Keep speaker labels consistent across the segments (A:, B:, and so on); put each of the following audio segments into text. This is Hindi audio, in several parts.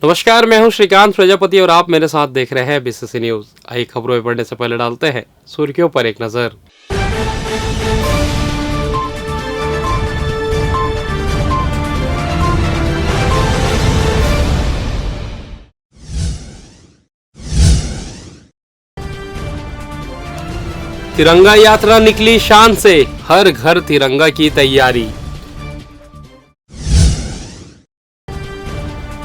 A: नमस्कार, मैं हूं श्रीकांत प्रजापति और आप मेरे साथ देख रहे हैं बीसीसी न्यूज। आई खबरों में बढ़ने से पहले डालते हैं सुर्खियों पर एक नजर। तिरंगा यात्रा निकली शान से, हर घर तिरंगा की तैयारी।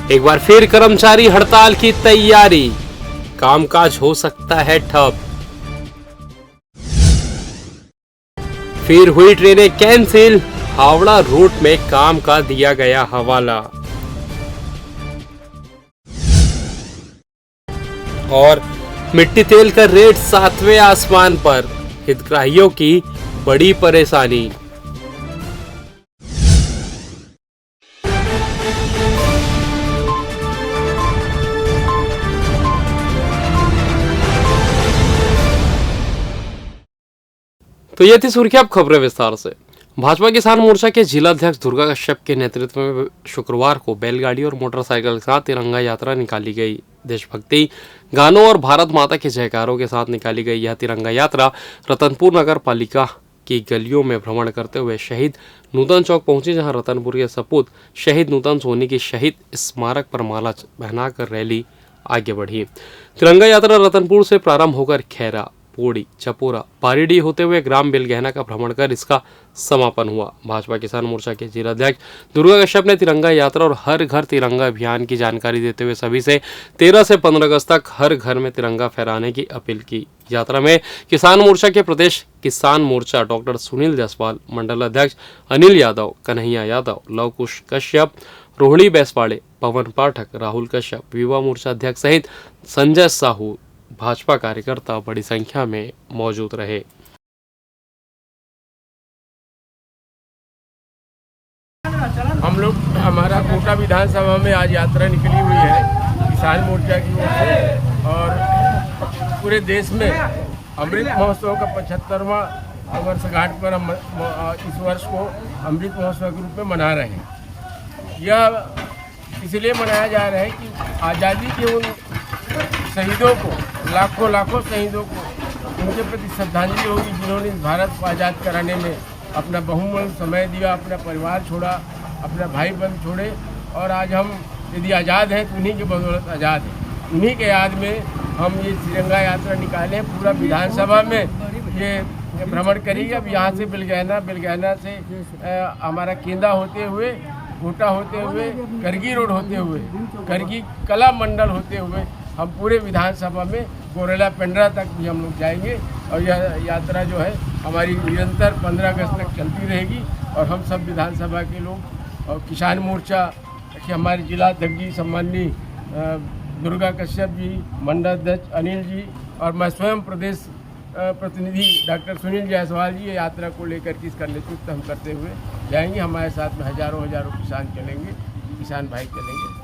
A: एक बार फिर कर्मचारी हड़ताल की तैयारी, कामकाज हो सकता है ठप। फिर हुई ट्रेनें कैंसिल, हावड़ा रूट में काम का दिया गया हवाला। और मिट्टी तेल का रेट 7वें आसमान पर, हितग्राहियों की बड़ी परेशानी। तो ये थी सुर्खियां, अब खबरें विस्तार से। भाजपा किसान मोर्चा के जिला अध्यक्ष दुर्गा कश्यप के नेतृत्व में शुक्रवार को बैलगाड़ी और मोटरसाइकिल के साथ तिरंगा यात्रा निकाली गई। देशभक्ति गानों और भारत माता के जयकारों के साथ निकाली गई यह तिरंगा यात्रा रतनपुर नगर पालिका की गलियों में भ्रमण करते हुए शहीद नूतन चौक पहुंची, जहां रतनपुर के सपूत शहीद नूतन सोनी की शहीद स्मारक पर माला पहनाकर रैली आगे बढ़ी। तिरंगा यात्रा रतनपुर से प्रारंभ होकर खैरा, पोड़ी, चपोरा, पारीडी होते हुए ग्राम बेलगहना का भ्रमण कर इसका समापन हुआ। भाजपा किसान मोर्चा के जिलाध्यक्ष दुर्गा कश्यप ने तिरंगा यात्रा और हर घर तिरंगा अभियान की जानकारी देते हुए सभी से 13 से 15 अगस्त तक हर घर में तिरंगा फहराने की अपील की। यात्रा में किसान मोर्चा के प्रदेश किसान मोर्चा डॉक्टर सुनील जायसवाल, मंडल अध्यक्ष अनिल यादव, कन्हैया यादव, लवकुश कश्यप, रोहिणी बैसवाड़े, पवन पाठक, राहुल कश्यप, युवा मोर्चा अध्यक्ष सहित संजय साहू, भाजपा कार्यकर्ता बड़ी संख्या में मौजूद रहे।
B: हम लोग हमारा कोटा विधानसभा में आज यात्रा निकली हुई है किसान मोर्चा की ओर से, और पूरे देश में अमृत महोत्सव का 75वां वर्षगांठ पर हम इस वर्ष को अमृत महोत्सव के रूप में मना रहे हैं। यह इसलिए मनाया जा रहा है कि आज़ादी के उन शहीदों को, लाखों शहीदों को, उनके प्रति श्रद्धांजलि होगी जिन्होंने इस भारत को आज़ाद कराने में अपना बहुमूल्य समय दिया, अपना परिवार छोड़ा, अपना भाई बंधु छोड़े, और आज हम यदि आज़ाद हैं तो उन्हीं की बदौलत आज़ाद हैं। उन्हीं के याद में हम ये तिरंगा यात्रा निकाले, पूरा विधानसभा में ये भ्रमण करेगी। अब यहाँ से बेलगहना से हमारा केंदा होते हुए, कोटा होते हुए, करगी रोड होते हुए, करगी कला मंडल होते हुए हम पूरे विधानसभा में गोरेला पेंड्रा तक भी हम लोग जाएंगे। और यह यात्रा जो है हमारी निरंतर 15 अगस्त तक चलती रहेगी। और हम सब विधानसभा के लोग और किसान मोर्चा के हमारे जिला अध्यक्ष जी सम्माननीय दुर्गा कश्यप जी, मंडल अध्यक्ष अनिल जी, और मैं स्वयं प्रदेश प्रतिनिधि डॉक्टर सुनील जायसवाल जी यात्रा को लेकर के इसका नेतृत्व हम करते हुए जाएंगे। हमारे साथ में हजारों किसान चलेंगे, किसान भाई चलेंगे।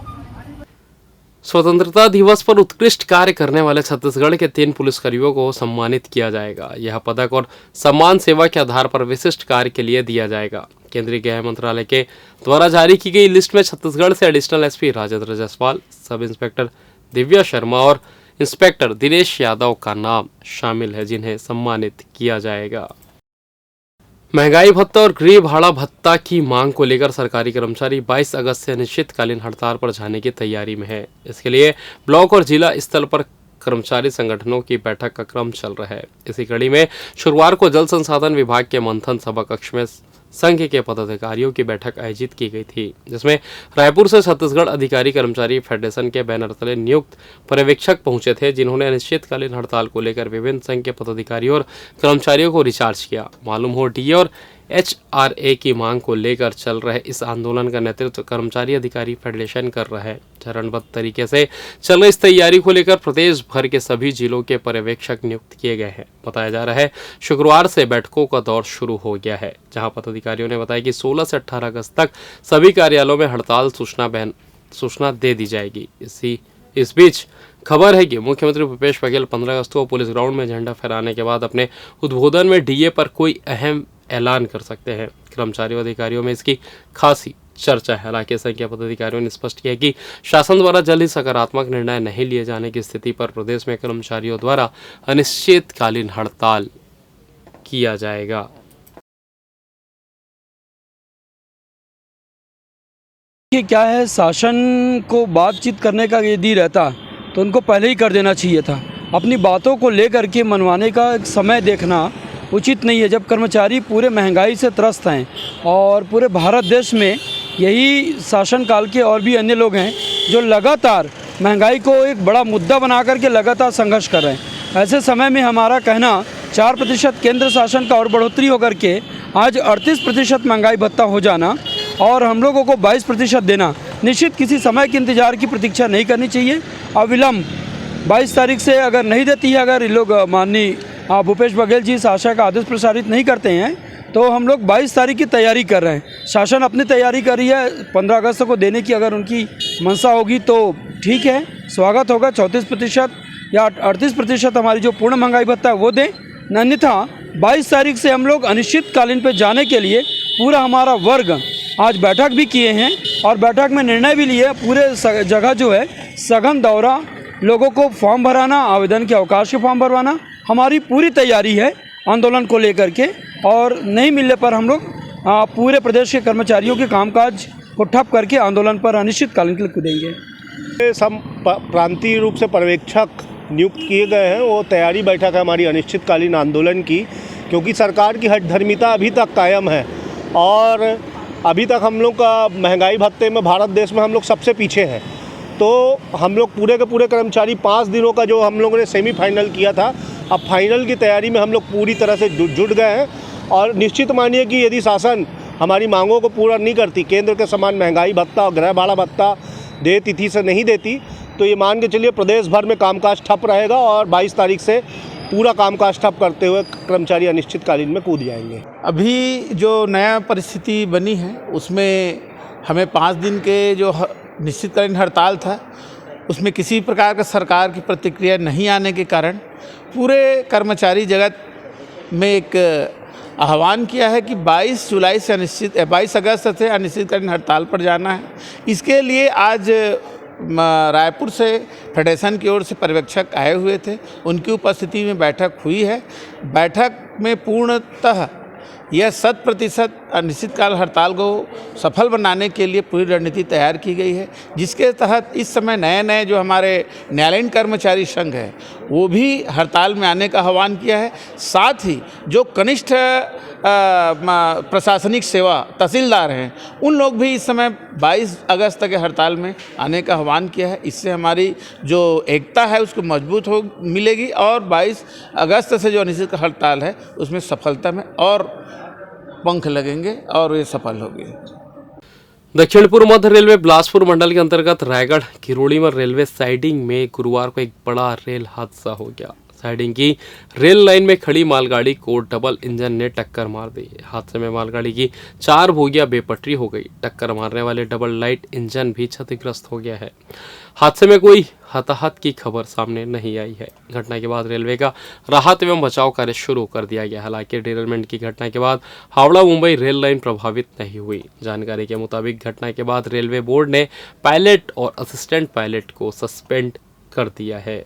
A: स्वतंत्रता दिवस पर उत्कृष्ट कार्य करने वाले छत्तीसगढ़ के 3 पुलिसकर्मियों को सम्मानित किया जाएगा। यह पदक और सम्मान सेवा के आधार पर विशिष्ट कार्य के लिए दिया जाएगा। केंद्रीय गृह मंत्रालय के द्वारा जारी की गई लिस्ट में छत्तीसगढ़ से additional SP Rajendra Jaiswal, sub inspector Divya Sharma और इंस्पेक्टर दिनेश यादव का नाम शामिल है, जिन्हें सम्मानित किया जाएगा। महंगाई भत्ता और गृह भाड़ा भत्ता की मांग को लेकर सरकारी कर्मचारी 22 अगस्त से अनिश्चितकालीन हड़ताल पर जाने की तैयारी में है। इसके लिए ब्लॉक और जिला स्तर पर कर्मचारी संगठनों की बैठक का क्रम चल रहा है। इसी कड़ी में शुक्रवार को जल संसाधन विभाग के मंथन सभा कक्ष में संघ के पदाधिकारियों की बैठक आयोजित की गई थी, जिसमें रायपुर से छत्तीसगढ़ अधिकारी कर्मचारी फेडरेशन के बैनर तले नियुक्त पर्यवेक्षक पहुंचे थे, जिन्होंने अनिश्चितकालीन हड़ताल को लेकर विभिन्न संघ के पदाधिकारियों और कर्मचारियों को रिचार्ज किया। मालूम हो डीए और एचआरए की मांग को लेकर चल रहे इस आंदोलन का नेतृत्व कर्मचारी अधिकारी फेडरेशन कर रहा है। चरणबद्ध तरीके से चल रही इस तैयारी को लेकर प्रदेश भर के सभी जिलों के पर्यवेक्षक नियुक्त किए गए हैं। बताया जा रहा है शुक्रवार से बैठकों का दौर शुरू हो गया है, जहां पदाधिकारियों ने बताया कि 16 से 18 अगस्त तक सभी कार्यालयों में हड़ताल सूचना दे दी जाएगी। इस बीच खबर है कि मुख्यमंत्री भूपेश बघेल 15 अगस्त को पुलिस ग्राउंड में झंडा फहराने के बाद अपने उद्बोधन में डीए पर कोई अहम ऐलान कर सकते हैं। कर्मचारियों अधिकारियों में इसकी खासी चर्चा है। हालांकि संघ के पदाधिकारियों ने स्पष्ट किया कि शासन द्वारा जल्द ही सकारात्मक निर्णय नहीं लिए जाने की स्थिति पर प्रदेश में कर्मचारियों द्वारा अनिश्चितकालीन हड़ताल किया जाएगा।
C: कि क्या है, शासन को बातचीत करने का यदि रहता तो उनको पहले ही कर देना चाहिए था। अपनी बातों को लेकर के मनवाने का एक समय देखना उचित नहीं है। जब कर्मचारी पूरे महंगाई से त्रस्त हैं और पूरे भारत देश में यही शासनकाल के और भी अन्य लोग हैं जो लगातार महंगाई को एक बड़ा मुद्दा बना करके लगातार संघर्ष कर रहे हैं, ऐसे समय में हमारा कहना 4% केंद्र शासन का और बढ़ोतरी होकर के आज 38% महंगाई भत्ता हो जाना और हम लोगों को 22% देना, निश्चित किसी समय के इंतज़ार की प्रतीक्षा नहीं करनी चाहिए। अविलंब 22 तारीख से अगर नहीं देती है, अगर ये लोग माननीय भूपेश बघेल जी इस आशा का आदेश प्रसारित नहीं करते हैं तो हम लोग 22 तारीख की तैयारी कर रहे हैं। शासन अपनी तैयारी कर रही है 15 अगस्त को देने की, अगर उनकी मंशा होगी तो ठीक है, स्वागत होगा। 34% या 38% हमारी जो पूर्ण महंगाई भत्ता है वो दें, अन्यथा 22 तारीख से हम लोग अनिश्चितकालीन पे जाने के लिए पूरा हमारा वर्ग आज बैठक भी किए हैं और बैठक में निर्णय भी लिए। पूरे जगह जो है सघन दौरा, लोगों को फॉर्म भराना, आवेदन के अवकाश के फॉर्म भरवाना, हमारी पूरी तैयारी है आंदोलन को लेकर के। और नहीं मिलने पर हम लोग पूरे प्रदेश के कर्मचारियों के कामकाज को ठप करके आंदोलन पर अनिश्चितकालीन के लिए कूदेंगे।
D: सब प्रांतीय रूप से पर्यवेक्षक नियुक्त किए गए हैं। वो तैयारी बैठक है हमारी अनिश्चितकालीन आंदोलन की, क्योंकि सरकार की हठधर्मिता अभी तक कायम है और अभी तक हम लोग का महंगाई भत्ते में भारत देश में हम लोग सबसे पीछे हैं। तो हम लोग पूरे के पूरे कर्मचारी 5 दिनों का जो हम लोगों ने सेमीफाइनल किया था, अब फाइनल की तैयारी में हम लोग पूरी तरह से जुट गए हैं। और निश्चित मानिए कि यदि शासन हमारी मांगों को पूरा नहीं करती, केंद्र के समान महंगाई भत्ता और गृह भाड़ा भत्ता दे तिथि से नहीं देती, तो ये मान के चलिए प्रदेश भर में कामकाज ठप रहेगा और 22 तारीख से पूरा कामकाज ठप करते हुए कर्मचारी अनिश्चितकालीन में कूद जाएंगे।
E: अभी जो नया परिस्थिति बनी है उसमें हमें 5 दिन के जो निश्चितकालीन हड़ताल था उसमें किसी प्रकार का सरकार की प्रतिक्रिया नहीं आने के कारण पूरे कर्मचारी जगत में एक आह्वान किया है कि 22 अगस्त से अनिश्चितकालीन हड़ताल पर जाना है। इसके लिए आज रायपुर से फेडरेशन की ओर से पर्यवेक्षक आए हुए थे, उनकी उपस्थिति में बैठक हुई है। बैठक में पूर्णतः यह 100% अनिश्चितकाल हड़ताल को सफल बनाने के लिए पूरी रणनीति तैयार की गई है, जिसके तहत इस समय नए जो हमारे न्यायालयीन कर्मचारी संघ है वो भी हड़ताल में आने का आह्वान किया है। साथ ही जो कनिष्ठ प्रशासनिक सेवा तहसीलदार हैं उन लोग भी इस समय 22 अगस्त तक हड़ताल में आने का आह्वान किया है। इससे हमारी जो एकता है उसको मजबूत मिलेगी और 22 अगस्त से जो अनिश्चित हड़ताल है उसमें सफलता में और पंख लगेंगे और ये सफल होगी।
A: दक्षिण पूर्व मध्य रेलवे बिलासपुर मंडल के अंतर्गत रायगढ़ किरोड़ी में रेलवे साइडिंग में गुरुवार को एक बड़ा रेल हादसा हो गया। साइडिंग की रेल लाइन में खड़ी मालगाड़ी को डबल इंजन ने टक्कर मार दी। हादसे में मालगाड़ी की 4 बोगियां बेपटरी हो गई। टक्कर मारने वाले डबल लाइट इंजन भी क्षतिग्रस्त हो गया है। हादसे में कोई हताहत की खबर सामने नहीं आई है। घटना के बाद रेलवे का राहत एवं बचाव कार्य शुरू कर दिया गया। हालांकि डिरेलमेंट की घटना के बाद हावड़ा मुंबई रेल लाइन प्रभावित नहीं हुई। जानकारी के मुताबिक घटना के बाद रेलवे बोर्ड ने पायलट और असिस्टेंट पायलट को सस्पेंड कर दिया है।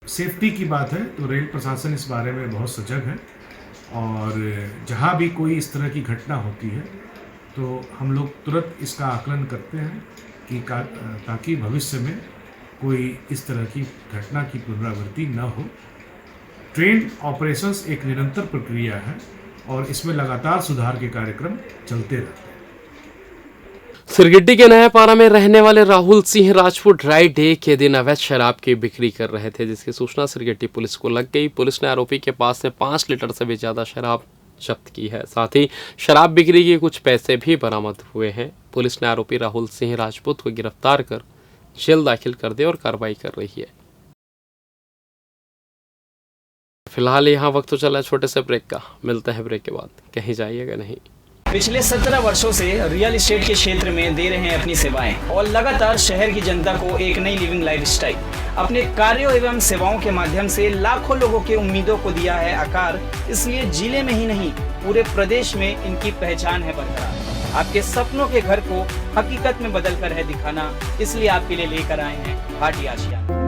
F: सेफ्टी की बात है तो रेल प्रशासन इस बारे में बहुत सजग है और जहाँ भी कोई इस तरह की घटना होती है तो हम लोग तुरंत इसका आकलन करते हैं कि ताकि भविष्य में कोई इस तरह की घटना की पुनरावृत्ति न हो। ट्रेन ऑपरेशंस एक निरंतर प्रक्रिया है और इसमें लगातार सुधार के कार्यक्रम चलते रहते हैं।
A: सिरगिट्टी के नयापारा में रहने वाले राहुल सिंह राजपूत ड्राई डे के दिन अवैध शराब की बिक्री कर रहे थे, जिसकी सूचना सिरगिट्टी पुलिस को लग गई। पुलिस ने आरोपी के पास से 5 लीटर से भी ज्यादा शराब जब्त की है। साथ ही शराब बिक्री के कुछ पैसे भी बरामद हुए हैं। पुलिस ने आरोपी राहुल सिंह राजपूत को गिरफ्तार कर जेल दाखिल कर दी और कार्रवाई कर रही है। फिलहाल यहाँ वक्त तो चला छोटे से ब्रेक का, मिलते हैं ब्रेक के बाद, कहीं जाइएगा नहीं।
G: पिछले 17 वर्षों से रियल एस्टेट के क्षेत्र में दे रहे हैं अपनी सेवाएं और लगातार शहर की जनता को एक नई लिविंग लाइफस्टाइल। अपने कार्यों एवं सेवाओं के माध्यम से लाखों लोगों की उम्मीदों को दिया है आकार। इसलिए जिले में ही नहीं पूरे प्रदेश में इनकी पहचान है बरकरार। आपके सपनों के घर को हकीकत में बदल कर है दिखाना, इसलिए आपके लिए लेकर आए हैं भाटी आशियाना।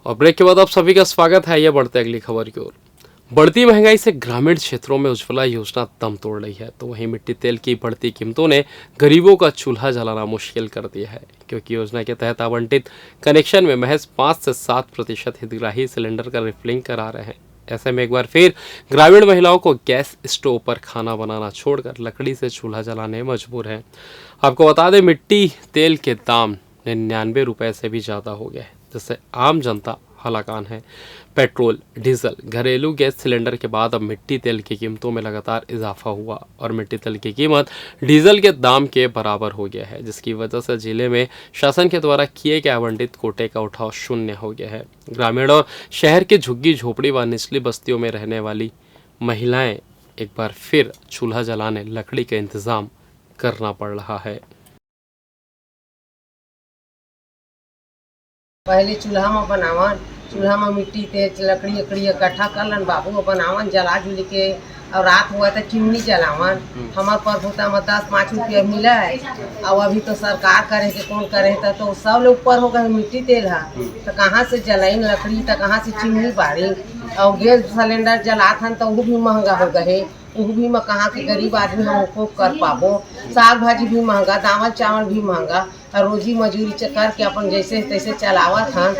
A: और ब्रेक के बाद आप सभी का स्वागत है। ये बढ़ते अगली खबर की ओर। बढ़ती महंगाई से ग्रामीण क्षेत्रों में उज्ज्वला योजना दम तोड़ रही है, तो वहीं मिट्टी तेल की बढ़ती कीमतों ने गरीबों का चूल्हा जलाना मुश्किल कर दिया है, क्योंकि योजना के तहत आवंटित कनेक्शन में महज 5 से 7% हितग्राही सिलेंडर का रिफिलिंग करा रहे हैं। ऐसे में एक बार फिर ग्रामीण महिलाओं को गैस स्टोव पर खाना बनाना छोड़कर लकड़ी से चूल्हा जलाने मजबूर हैं। आपको बता दें, मिट्टी तेल के दाम 99 रुपये से भी ज़्यादा हो गए हैं, जिससे आम जनता हलाकान है। पेट्रोल, डीजल, घरेलू गैस सिलेंडर के बाद अब मिट्टी तेल की कीमतों में लगातार इजाफा हुआ और मिट्टी तेल की कीमत डीजल के दाम के बराबर हो गया है, जिसकी वजह से जिले में शासन के द्वारा किए गए आवंटित कोटे का उठाव शून्य हो गया है। ग्रामीण और शहर के झुग्गी झोपड़ी व निचली बस्तियों में रहने वाली महिलाएं एक बार फिर चूल्हा जलाने लकड़ी का इंतजाम करना पड़ रहा है।
H: पहले चूल्हा में बनावन, चूल्हा में मिट्टी तेल लकड़ी इकट्ठा कर लन बाबू, बनावन जला जुल के, और रात हुआ तो चिमनी जलावन। हमारे प्रभुता में 10-5 रुपया मिला है। और अभी तो सरकार करे के कौन करे, तो सब लोग ऊपर हो गए मिट्टी तेल है, तो कहाँ से जलाइन लकड़ी, तो कहाँ से चिमनी बाड़ी। और गैस सिलेंडर जलात हन तो वो भी महंगा हो गए, वो भी में कहाँ के गरीब आदमी हम उपयोग कर पाबो। साग भाजी भी महंगा, दावल चावल भी महंगा, और रोजी मजूरी कर के अपन जैसे तैसे चलावत हन।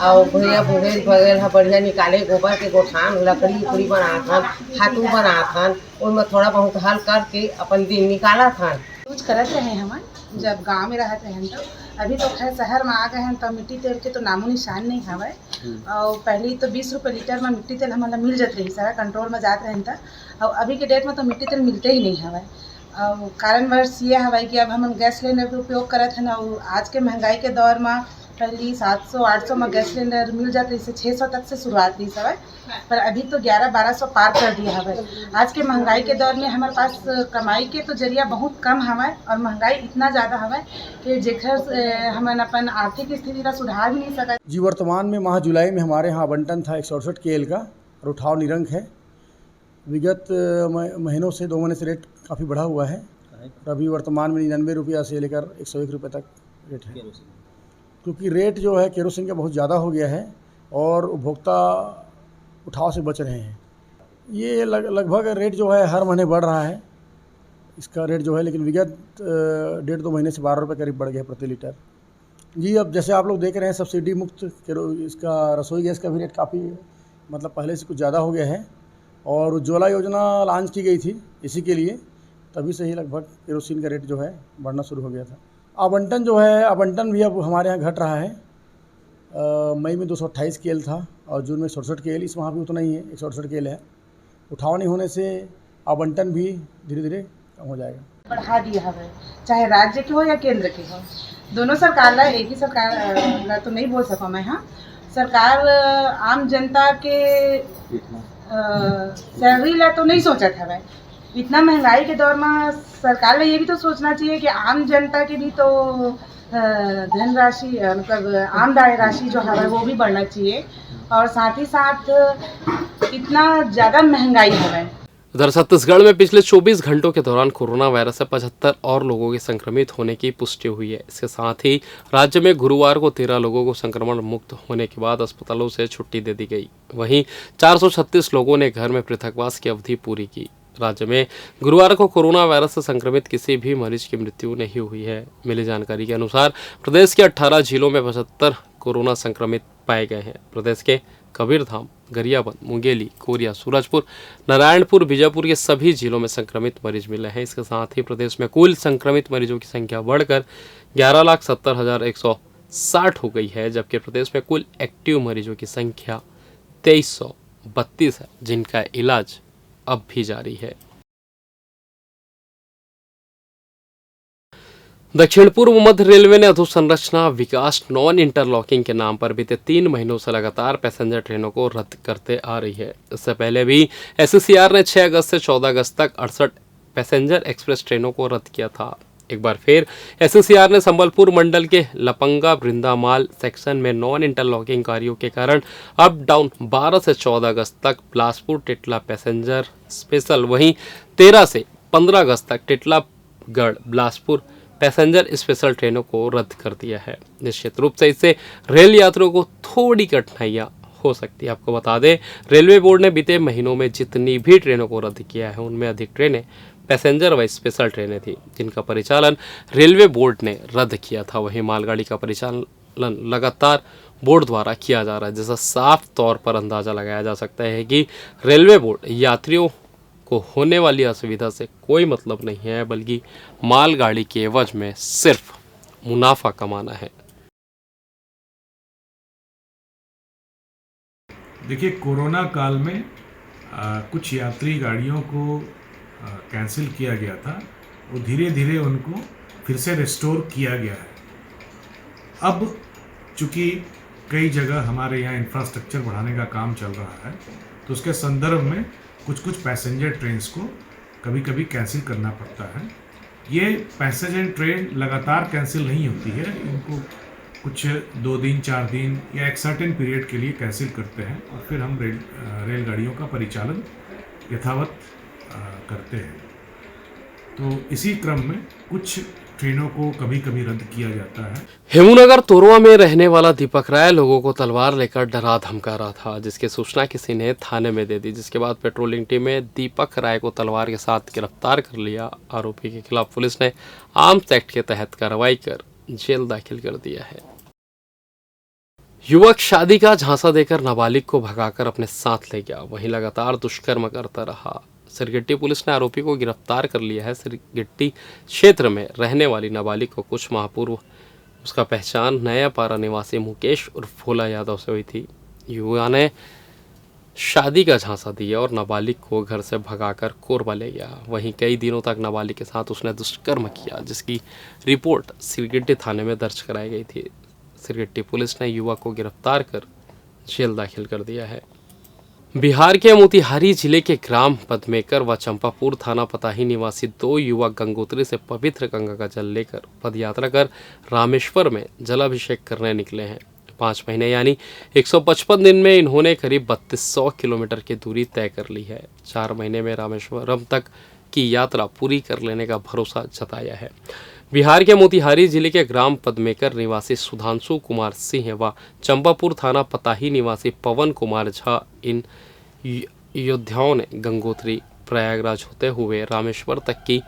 H: और भैया भुगेल भगेल है बढ़िया निकाले, गोबर के गोठान लकड़ी उकड़ी बनात हन, हाथू बनात हन, उनमें थोड़ा बहुत हल करके अपन दिन निकालत हन।
I: यूज करते रहे हम जब गांव में रहते हैं, तो अभी तो खैर शहर में आ गए हैं, तो मिट्टी तेल के तो नामो निशान नहीं हवे। और पहले तो 20 रुपये लीटर में मिट्टी तेल हमारा मिल जाते रही, सारा कंट्रोल में जाते रहे था। और अभी के डेट में तो मिट्टी तेल मिलते ही नहीं हवे। और कारणवश ये हवा कि अब हम गैस सिलेंडर का उपयोग करते हैं ना, और आज के महंगाई के दौर में पहले 700-800 में गैस सिलेंडर मिल जाते, इससे 600 तक से शुरुआत थी सब, पर अभी तो 1100-1200 पार कर दिया है। आज के महंगाई के दौर में हमारे पास कमाई के तो जरिया बहुत कम हमें, और महंगाई इतना ज़्यादा हमें कि जेकर हमन अपन आर्थिक स्थिति का सुधार भी नहीं सका।
C: जी, वर्तमान में माह जुलाई में हमारे यहाँ आवंटन था 168 KL का, और उठाव निरंक है। विगत महीनों से 2 महीने से रेट काफ़ी बढ़ा हुआ है, और अभी वर्तमान में 99 रुपया से लेकर 101 रुपये तक रेट है, क्योंकि रेट जो है केरोसिन का बहुत ज़्यादा हो गया है और उपभोक्ता उठाव से बच रहे हैं। ये लगभग रेट जो है हर महीने बढ़ रहा है।
J: इसका रेट जो है, लेकिन विगत 1.5-2 महीने से 12 रुपये करीब बढ़ गया प्रति लीटर। जी, अब जैसे आप लोग देख रहे हैं सब्सिडी मुक्त इसका रसोई गैस का भी रेट काफ़ी मतलब पहले से कुछ ज़्यादा हो गया है, और उज्ज्वला योजना लॉन्च की गई थी इसी के लिए, तभी से ही लगभग केरोसिन का रेट जो है बढ़ना शुरू हो गया था। आवंटन भी अब हमारे यहाँ घट रहा है। मई में 228 KL था और जून में 67 KL, इस माह भी उतना ही है, 168 KL है। उठाव नहीं होने से आवंटन भी धीरे धीरे कम हो जाएगा।
I: बढ़ा दिया है, चाहे राज्य के हो या केंद्र के हो, दोनों सरकार ला, एक ही सरकार ला तो नहीं बोल सकूँ मैं। हाँ, सरकार आम जनता के सैलरी ला तो नहीं सोचा था भाई। इतना महंगाई के दौर में सरकार ने ये भी तो सोचना चाहिए कि आम जनता की भी तो धनराशि मतलब आमदाय राशि जो है वो भी बढ़ना चाहिए, और साथ ही साथ इतना ज़्यादा महंगाई है।
A: उधर छत्तीसगढ़ में पिछले 24 घंटों के दौरान कोरोना वायरस से 75 और लोगों के संक्रमित होने की पुष्टि हुई है। इसके साथ ही राज्य में गुरुवार को 13 लोगों को संक्रमण मुक्त होने के बाद अस्पतालों से छुट्टी दे दी गई। वहीं 436 लोगों ने घर में पृथकवास की अवधि पूरी की। राज्य में गुरुवार को कोरोना वायरस से संक्रमित किसी भी मरीज की मृत्यु नहीं हुई है। मिली जानकारी के अनुसार प्रदेश के 18 जिलों में 75 कोरोना संक्रमित पाए गए हैं। प्रदेश के कबीरधाम, गरियाबंद, मुंगेली, कोरिया, सूरजपुर, नारायणपुर, बीजापुर के सभी जिलों में संक्रमित मरीज मिले हैं। इसके साथ ही प्रदेश में कुल संक्रमित मरीजों की संख्या बढ़कर 11,70,160 हो गई है, जबकि प्रदेश में कुल एक्टिव मरीजों की संख्या 2332 है, जिनका इलाज अब भी जारी है। दक्षिण पूर्व मध्य रेलवे ने अधोसंरचना विकास नॉन इंटरलॉकिंग के नाम पर बीते 3 महीनों से लगातार पैसेंजर ट्रेनों को रद्द करते आ रही है। इससे पहले भी एससीसीआर ने 6 अगस्त से 14 अगस्त तक 68 पैसेंजर एक्सप्रेस ट्रेनों को रद्द किया था। एक बार फिर एससीसीआर ने संबलपुर मंडल के लपंगा बृंदामाल सेक्शन में नॉन इंटरलॉकिंग कार्यों के कारण अप डाउन 12 से 14 अगस्त तक बिलासपुर टिटला पैसेंजर स्पेशल, वहीं 13 से 15 अगस्त तक टिटलागढ़ बिलासपुर पैसेंजर स्पेशल ट्रेनों को रद्द कर दिया है। निश्चित रूप से इससे रेल यात्रियों को थोड़ी कठिनाइयां हो सकती है। आपको बता दें, रेलवे बोर्ड ने बीते महीनों में जितनी भी ट्रेनों को रद्द किया है, उनमें अधिक ट्रेनें पैसेंजर व स्पेशल ट्रेनें थी, जिनका परिचालन रेलवे बोर्ड ने रद्द किया था। वहीं मालगाड़ी का परिचालन लगातार बोर्ड द्वारा किया जा रहा है, जिससे साफ तौर पर अंदाजा लगाया जा सकता है कि रेलवे बोर्ड यात्रियों को होने वाली असुविधा से कोई मतलब नहीं है, बल्कि मालगाड़ी के एवज में सिर्फ मुनाफा कमाना है।
F: देखिए, कोरोना काल में कुछ यात्री गाड़ियों को कैंसिल किया गया था, वो धीरे धीरे उनको फिर से रिस्टोर किया गया है। अब चूँकि कई जगह हमारे यहाँ इंफ्रास्ट्रक्चर बढ़ाने का काम चल रहा है, तो उसके संदर्भ में कुछ पैसेंजर ट्रेन्स को कभी कभी कैंसिल करना पड़ता है। ये पैसेंजर ट्रेन लगातार कैंसिल नहीं होती है, इनको कुछ 2 दिन 4 दिन या एक सर्टेन पीरियड के लिए कैंसिल करते हैं, और फिर हम रेलगाड़ियों का परिचालन यथावत करते हैं। तो इसी क्रम में कुछ ट्रेनों को कभी कभी रद्द किया जाता है।
A: हेमूनगर तोरवा में रहने वाला दीपक राय लोगों को तलवार लेकर डरा धमका रहा था, जिसकी सूचना किसी ने थाने में दे दी, जिसके बाद पेट्रोलिंग टीम ने दीपक राय को तलवार के साथ गिरफ्तार कर लिया। आरोपी के खिलाफ पुलिस ने आर्म्स एक्ट के तहत कार्रवाई कर जेल दाखिल कर दिया है। युवक शादी का झांसा देकर नाबालिग को भगाकर अपने साथ ले गया, वहीं लगातार दुष्कर्म करता रहा। सिरगिट्टी पुलिस ने आरोपी को गिरफ्तार कर लिया है। सिरगिट्टी क्षेत्र में रहने वाली नाबालिग को कुछ माह पूर्व उसका पहचान नयापारा निवासी मुकेश उर्फ भोला यादव से हुई थी। युवा ने शादी का झांसा दिया और नाबालिग को घर से भगाकर कोरबा ले गया। वहीं कई दिनों तक नाबालिग के साथ उसने दुष्कर्म किया, जिसकी रिपोर्ट सिरगिट्टी थाने में दर्ज कराई गई थी। सिरगिट्टी पुलिस ने युवक को गिरफ्तार कर जेल दाखिल कर दिया है। बिहार के मोतिहारी जिले के ग्राम पद्मेकर व चंपापुर थाना पताही निवासी 2 युवक गंगोत्री से पवित्र गंगा का जल लेकर पदयात्रा कर रामेश्वर में जलाभिषेक करने निकले हैं। 5 महीने यानी 155 दिन में इन्होंने करीब 3200 किलोमीटर की दूरी तय कर ली है। 4 महीने में रामेश्वरम तक की यात्रा पूरी कर लेने का भरोसा जताया है। बिहार के मोतिहारी जिले के ग्राम पद्मेकर निवासी सुधांशु कुमार सिंह व चंपापुर थाना पताही निवासी पवन कुमार झा इन योद्धाओं ने गंगोत्री प्रयागराज होते हुए रामेश्वर तक की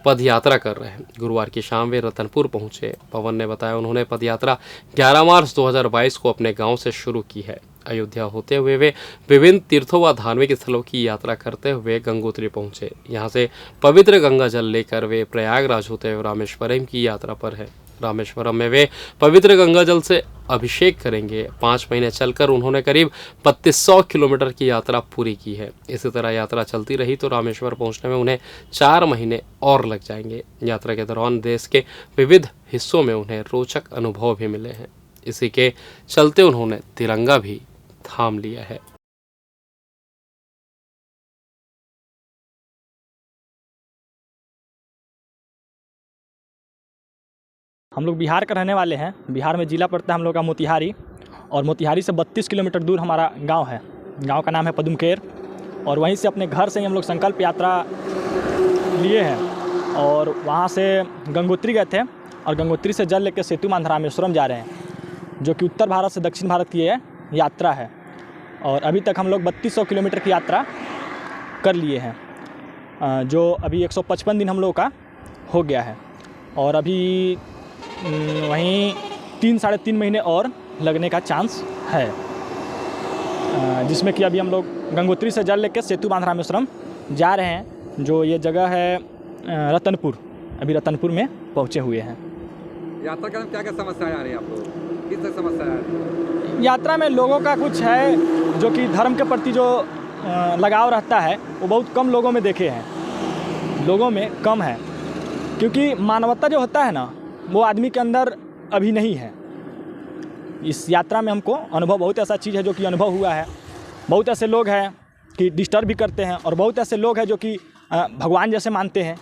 A: पद यात्रा कर रहे हैं। गुरुवार की शाम वे रतनपुर पहुंचे। पवन ने बताया उन्होंने पद यात्रा 11 मार्च 2022 को अपने गांव से शुरू की है। अयोध्या होते हुए वे विभिन्न तीर्थों व धार्मिक स्थलों की यात्रा करते हुए गंगोत्री पहुंचे। यहां से पवित्र गंगा जल लेकर वे प्रयागराज होते हुए रामेश्वरम की यात्रा पर है। रामेश्वरम में वे पवित्र गंगा जल से अभिषेक करेंगे। 5 महीने चलकर उन्होंने करीब 3200 किलोमीटर की यात्रा पूरी की है। इसी तरह यात्रा चलती रही तो रामेश्वर पहुंचने में उन्हें 4 महीने और लग जाएंगे। यात्रा के दौरान देश के विविध हिस्सों में उन्हें रोचक अनुभव भी मिले हैं। इसी के चलते उन्होंने तिरंगा भी थाम लिया है।
K: हम लोग बिहार का रहने वाले हैं। बिहार में ज़िला पड़ता है हम लोग का मोतिहारी, और मोतिहारी से 32 किलोमीटर दूर हमारा गांव है। गांव का नाम है पदुमकेर, और वहीं से अपने घर से ही हम लोग संकल्प यात्रा लिए हैं और वहां से गंगोत्री गए थे, और गंगोत्री से जल लेकर सेतु बांध रामेश्वरम जा रहे हैं, जो कि उत्तर भारत से दक्षिण भारत की ये यात्रा है। और अभी तक हम लोग 3200 किलोमीटर की यात्रा कर लिए हैं, जो अभी 155 दिन हम लोगों का हो गया है। और अभी वहीं 3 साढ़े 3 महीने और लगने का चांस है, जिसमें कि अभी हम लोग गंगोत्री से जल लेकर सेतु बांध रामेश्वरम जा रहे हैं, जो ये जगह है रतनपुर। अभी रतनपुर में पहुँचे हुए हैं।
L: यात्रा के क्या क्या समस्याएं आ रही हैं आप लोग? किस समस्या आ रही है?
K: यात्रा में लोगों का कुछ है जो कि धर्म के प्रति जो लगाव रहता है वो बहुत कम लोगों में देखे हैं, लोगों में कम है, क्योंकि मानवता जो होता है ना वो आदमी के अंदर अभी नहीं है। इस यात्रा में हमको अनुभव बहुत ऐसा चीज़ है जो कि अनुभव हुआ है। बहुत ऐसे लोग हैं कि डिस्टर्ब भी करते हैं, और बहुत ऐसे लोग हैं जो कि भगवान जैसे मानते हैं,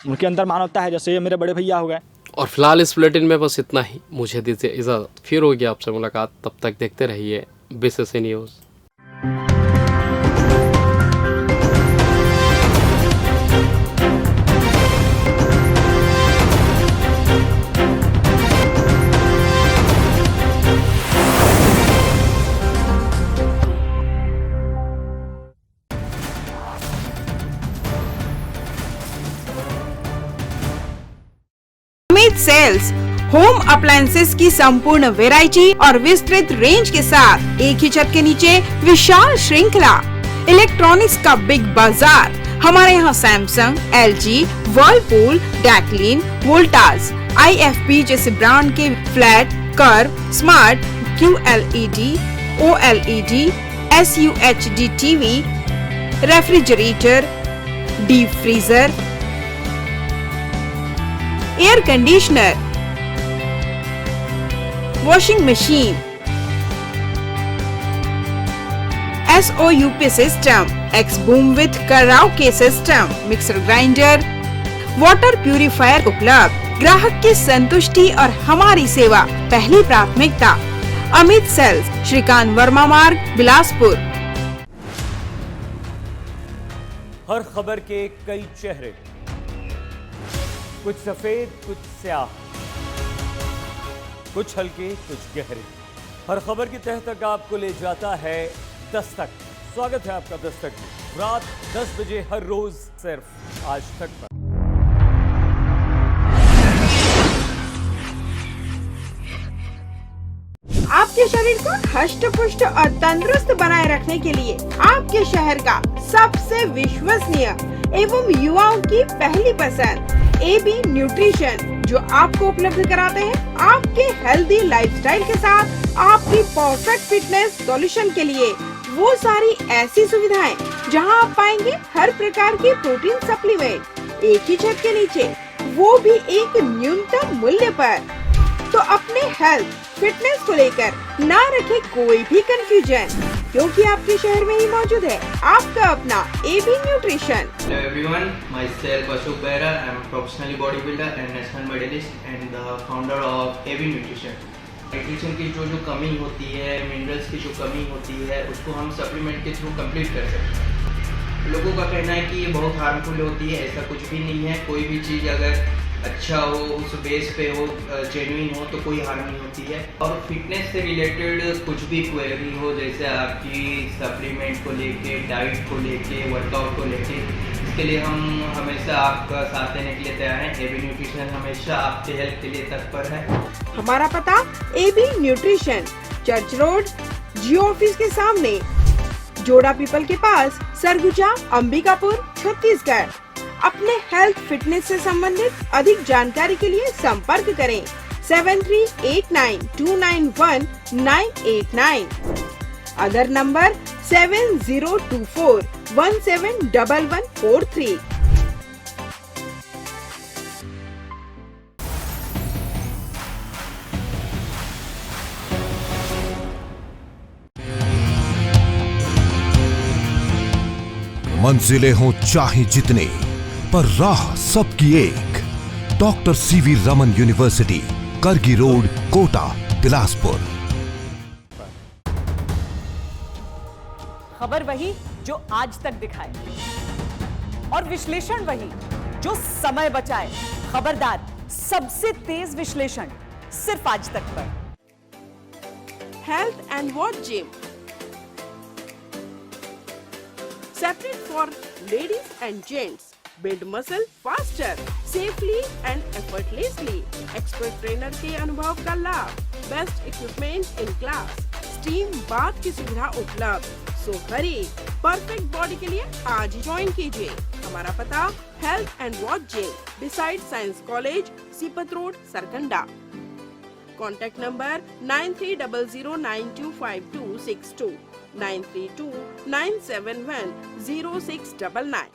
K: उनके अंदर मानवता है, जैसे ये मेरे बड़े भैया हो गए।
A: और फिलहाल इस बुलेटिन में बस इतना ही। मुझे दीजिए इजाज़त, फिर होगी आपसे मुलाकात। तब तक देखते रहिए BCC news.
M: Amit sales home appliances की संपूर्ण वैरायटी और विस्तृत रेंज के साथ एक ही छत के नीचे विशाल श्रृंखला, इलेक्ट्रॉनिक्स का बिग बाजार। हमारे यहाँ Samsung, LG, Whirlpool, Daikin, Voltas, IFB जैसे ब्रांड के flat, curve, smart, QLED, OLED, SUHD TV, refrigerator, deep freezer, air conditioner, washing machine, SOUP system, X boom with karaoke system, mixer grinder, water purifier उपलब्ध। ग्राहक की संतुष्टि और हमारी सेवा पहली प्राथमिकता। अमित सेल्स, श्रीकांत वर्मा मार्ग, बिलासपुर।
N: हर खबर के कई चेहरे, कुछ सफेद कुछ स्याह, कुछ हल्के कुछ गहरे। हर खबर की तह तक आपको ले जाता है दस्तक। स्वागत है आपका दस्तक में। रात 10 बजे हर रोज सिर्फ आज तक पर।
M: आपके शरीर को हष्ट पुष्ट और तंदुरुस्त बनाए रखने के लिए आपके शहर का सबसे विश्वसनीय एवं युवाओं की पहली पसंद AB न्यूट्रिशन, जो आपको उपलब्ध कराते हैं आपके हेल्दी लाइफस्टाइल के साथ आपकी परफेक्ट फिटनेस सॉल्यूशन के लिए वो सारी ऐसी सुविधाएं जहां आप पाएंगे हर प्रकार की प्रोटीन सप्लीमेंट एक ही छत के नीचे, वो भी एक न्यूनतम मूल्य पर। तो अपने हेल्थ फिटनेस को लेकर ना रखे कोई भी कंफ्यूजन, क्योंकि आपके शहर में ही मौजूद है आपका अपना AB nutrition.
O: Hello everyone, myself Ashok Behra. I am a professionally bodybuilder and national medalist and the founder of AB Nutrition. Nutrition की जो कमी होती है, मिनरल्स की जो कमी होती है, उसको हम सप्लीमेंट के थ्रू कंप्लीट कर सकते हैं। लोगों का कहना है कि ये बहुत हार्मफुल होती है, ऐसा कुछ भी नहीं है। कोई भी चीज़ अगर अच्छा हो, उस बेस पे हो, जेन्युइन हो, तो कोई हार्म नहीं होती है। और फिटनेस से रिलेटेड कुछ भी क्वेरी हो, जैसे आपकी सप्लीमेंट को लेके, डाइट को लेके, वर्कआउट को लेके, इसके लिए हम हमेशा आपका साथ देने के लिए तैयार हैं। एबी न्यूट्रिशन हमेशा आपके हेल्थ के लिए तत्पर है।
M: हमारा पता एबी न्यूट्रिशन, चर्च रोड, जियो ऑफिस के सामने, जोड़ा पीपल के पास, सरगुजा, अंबिकापुर, छत्तीसगढ़। अपने हेल्थ फिटनेस से संबंधित अधिक जानकारी के लिए संपर्क करें 7389291989। Other number 7024171143।
P: मंजिलें हों चाहे जितने, पर राह सबकी एक। डॉक्टर सीवी रमन यूनिवर्सिटी, करगी रोड, कोटा, बिलासपुर।
Q: खबर वही जो आज तक दिखाए और विश्लेषण वही जो समय बचाए। खबरदार, सबसे तेज विश्लेषण सिर्फ आज तक पर।
M: Health and watch gym, separate for ladies and gents. Build muscle faster, safely and effortlessly. Expert trainer के अनुभव का लाभ, best equipment in class, steam bath की सुविधा उपलब्ध। So hurry, perfect body के लिए आज ही ज्वाइन कीजिए। हमारा पता health and watch gym, beside science college, Sipat road, Sarkanda. Contact number 9300925262, 9329710699।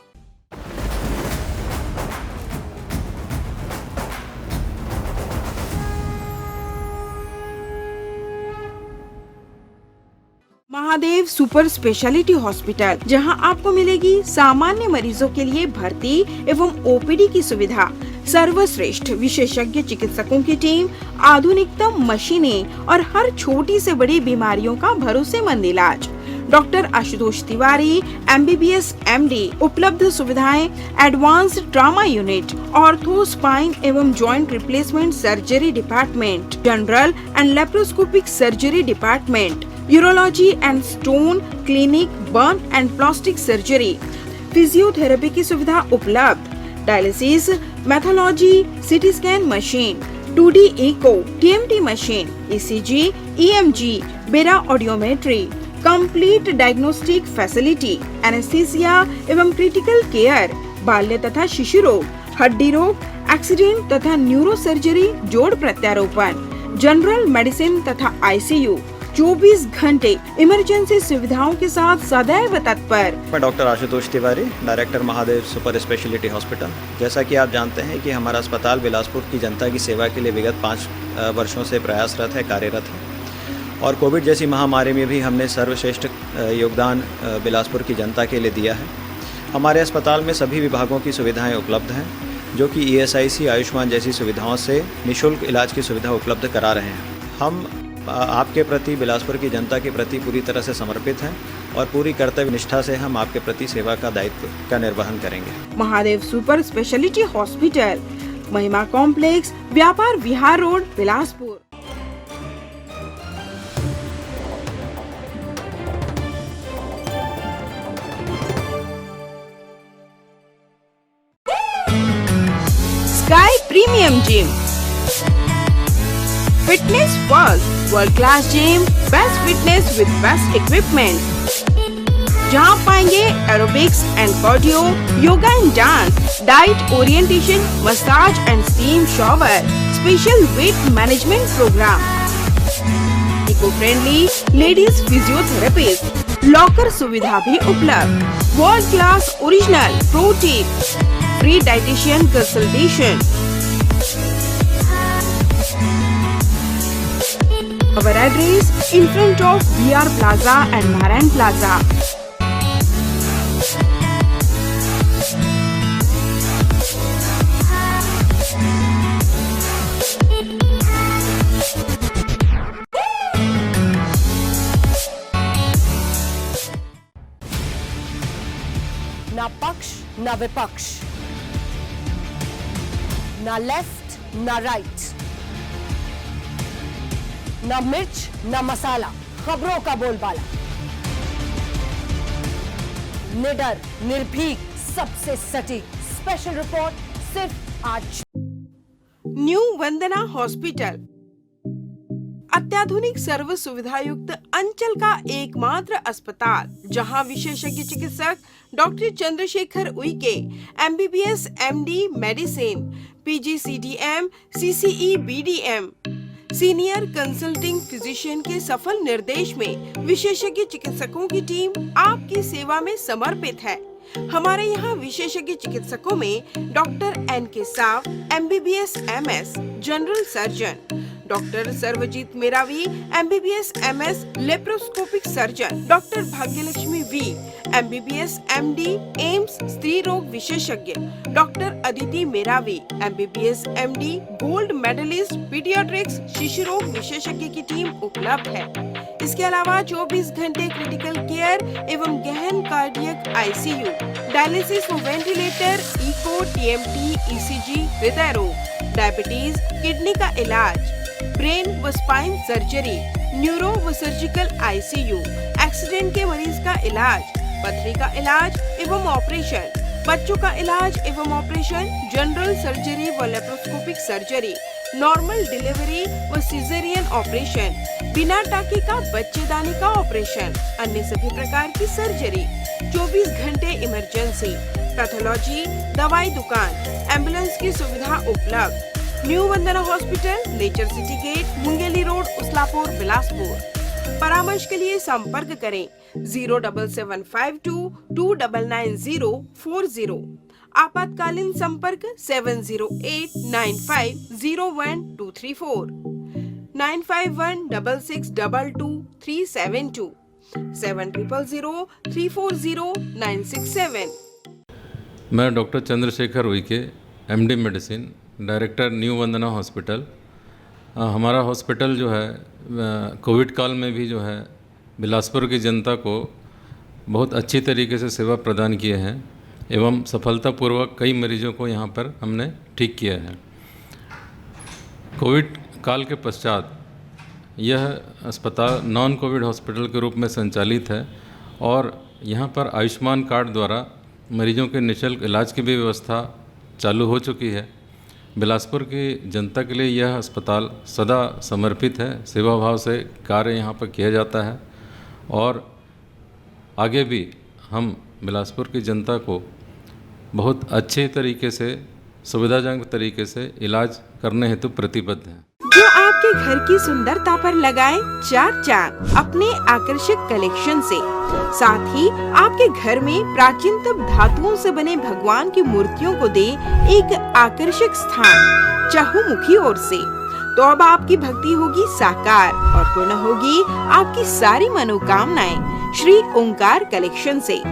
M: Mahadev super speciality hospital, जहां आपको मिलेगी सामान्य मरीजों के लिए भर्ती एवं ओपीडी की सुविधा, सर्वश्रेष्ठ विशेषज्ञ चिकित्सकों की टीम, आधुनिकतम मशीनें और हर छोटी से बड़ी बीमारियों का भरोसेमंद इलाज। Doctor Ashutosh Tiwari, MBBS MD। उपलब्ध सुविधाएं advanced trauma unit, ortho, spine एवं joint replacement surgery department, general and laparoscopic surgery department, urology and stone clinic, burn and plastic surgery, physiotherapy की सुविधा उपलब्ध, dialysis, pathology, CT scan machine, 2D echo, TMT machine, ECG, EMG, BERA audiometry, complete diagnostic facility, anaesthesia एवं क्रिटिकल केयर, बाल्य तथा शिशु रोग, हड्डी रोग, एक्सीडेंट तथा न्यूरो सर्जरी, जोड़ प्रत्यारोपण, जनरल मेडिसिन तथा ICU, 24 घंटे इमरजेंसी सुविधाओं के साथ सदैव तत्पर।
R: मैं doctor Ashutosh Tiwari, director Mahadev super speciality hospital. जैसा कि आप जानते हैं कि हमारा अस्पताल बिलासपुर की जनता की सेवा के लिए विगत 5 वर्षों से प्रयासरत है, कार्यरत है। और कोविड जैसी महामारी में भी हमने सर्वश्रेष्ठ योगदान बिलासपुर की जनता के लिए दिया है। हमारे अस्पताल में सभी विभागों की सुविधाएं उपलब्ध हैं, जो कि ESIC, आयुष्मान जैसी सुविधाओं से निःशुल्क इलाज की सुविधा उपलब्ध करा रहे हैं। हम आपके प्रति, बिलासपुर की जनता के प्रति पूरी तरह से समर्पित हैं और पूरी कर्तव्य निष्ठा से हम आपके प्रति सेवा का दायित्व का निर्वहन करेंगे।
M: Mahadev super speciality hospital, Mahima complex, Vyapar Vihar road, Bilaspur. Sky premium gym, fitness first, world class gym, best fitness with best equipment, जहां पाएंगे aerobics and cardio, yoga and dance, diet orientation, massage and steam shower, special weight management programme, eco friendly ladies physiotherapist, locker सुविधा भी उपलब्ध, world class original protein, free dietitian consultation. Our address in front of BR Plaza and Narayan Plaza.
Q: ना पक्ष ना विपक्ष, ना लेफ्ट ना राइट, ना मिर्च ना मसाला, खबरों का बोलबाला, निडर, निर्भीक, सबसे सटीक स्पेशल रिपोर्ट सिर्फ आज।
M: न्यू वंदना हॉस्पिटल अत्याधुनिक सर्व सुविधा युक्त अंचल का एकमात्र अस्पताल, जहां विशेषज्ञ चिकित्सक doctor Chandrashekhar Uikey MBBS MD medicine PGCDM CCE BDM senior consulting physician के सफल निर्देश में विशेषज्ञ चिकित्सकों की टीम आपकी सेवा में समर्पित है। हमारे यहाँ विशेषज्ञ चिकित्सकों में doctor NK Sao MBBS MS general surgeon, doctor Sarvajit Meravi MBBS MS laparoscopic surgeon, doctor Bhagyalakshmi V MBBS MD AIIMS स्त्री रोग विशेषज्ञ, doctor Aditi Meravi MBBS MD gold medallist paediatrics शिशु रोग विशेषज्ञ की टीम उपलब्ध है। इसके अलावा 24 घंटे क्रिटिकल केयर एवं गहन कार्डियक ICU, डायलिसिस व वेंटिलेटर, इको, TMT, ECG, हृदय रोग, डायबिटीज, किडनी का इलाज, ब्रेन व स्पाइन सर्जरी, न्यूरो व सर्जिकल ICU, एक्सीडेंट के मरीज का इलाज, पथरी का इलाज एवं ऑपरेशन, बच्चों का इलाज एवं ऑपरेशन, जनरल सर्जरी व लेप्रोस्कोपिक सर्जरी, नॉर्मल डिलीवरी व सिजेरियन ऑपरेशन, बिना टाके का बच्चेदानी का ऑपरेशन, अन्य सभी प्रकार की सर्जरी, 24 घंटे इमरजेंसी, पैथोलॉजी, दवाई दुकान, एम्बुलेंस की सुविधा उपलब्ध। New Vandana hospital, nature city gate, Mungeli road, Uslapur, Bilaspur. परामर्श के लिए संपर्क करें 07752 299040। आपातकालीन संपर्क 7089501234, 9516622372, 7003409667।
S: मैं doctor Chandrashekhar Uike MD medicine, director new Vandana hospital. हमारा हॉस्पिटल जो है कोविड काल में भी जो है बिलासपुर की जनता को बहुत अच्छी तरीके से सेवा प्रदान किए हैं एवं सफलतापूर्वक कई मरीजों को यहाँ पर हमने ठीक किया है। कोविड काल के पश्चात यह अस्पताल नॉन कोविड हॉस्पिटल के रूप में संचालित है और यहाँ पर आयुष्मान कार्ड द्वारा मरीजों के निःशुल्क इलाज की भी व्यवस्था चालू हो चुकी है। बिलासपुर की जनता के लिए यह अस्पताल सदा समर्पित है, सेवा भाव से कार्य यहाँ पर किया जाता है और आगे भी हम बिलासपुर की जनता को बहुत अच्छे तरीके से, सुविधाजनक तरीके से इलाज करने हेतु प्रतिबद्ध हैं।
M: जो आपके घर की सुंदरता पर लगाए 4 चांद अपने आकर्षक कलेक्शन से, साथ ही आपके घर में प्राचीनतम धातुओं से बने भगवान की मूर्तियों को दे एक आकर्षक स्थान चहुमुखी ओर से, तो अब आपकी भक्ति होगी साकार और पूर्ण होगी आपकी सारी मनोकामनाएं श्री ओंकार कलेक्शन से।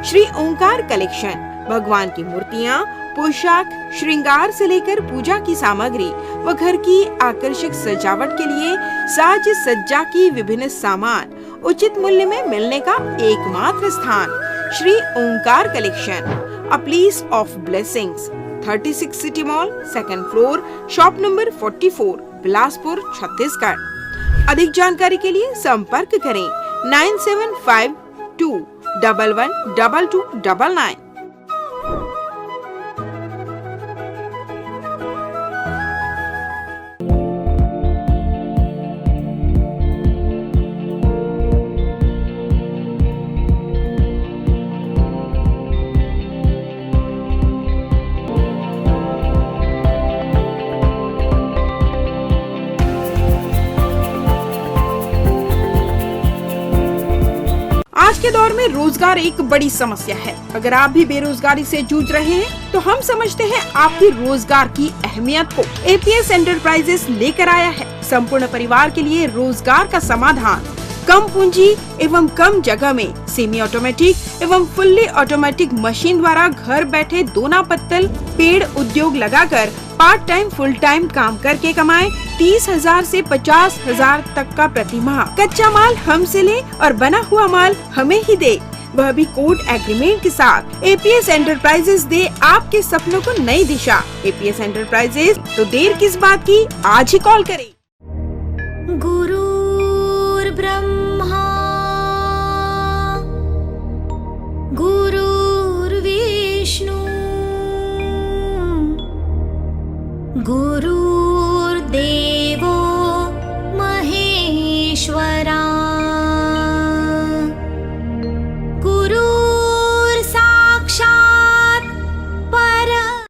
M: श्री ओंकार कलेक्शन भगवान की मूर्तियाँ, पोशाक, श्रृंगार से लेकर पूजा की सामग्री व घर की आकर्षक सजावट के लिए साज सज्जा की विभिन्न सामान उचित मूल्य में मिलने का एकमात्र स्थान Shri Omkar collection, a place of blessings, 36 city mall, 2nd floor, shop number 44, Bilaspur, Chhattisgarh. अधिक जानकारी के लिए संपर्क करें 9752 112299। आज के दौर में रोजगार एक बड़ी समस्या है। अगर आप भी बेरोजगारी से जूझ रहे हैं तो हम समझते हैं आपकी रोजगार की अहमियत को APS एंटरप्राइजेस लेकर आया है। संपूर्ण परिवार के लिए रोजगार का समाधान, कम पूंजी एवं कम जगह में सेमी ऑटोमेटिक एवं फुल्ली ऑटोमेटिक मशीन द्वारा घर बैठे दोना पत्तल पेड़ उद्योग लगाकर पार्ट टाइम फुल टाइम काम करके कमाए 30,000 से 50,000 तक का प्रति माह। कच्चा माल हमसे ले और बना हुआ माल हमें ही दे। वह भी कोर्ट एग्रीमेंट के साथ। एपीएस एंटरप्राइजेस दे आपके सपनों को नई दिशा। एपीएस एंटरप्राइजेस, तो देर किस बात की, आज ही कॉल करें।
T: गुरुर्ब्रह्मा गुरुर्विष्णु गुरुर्देवो महेश्वरा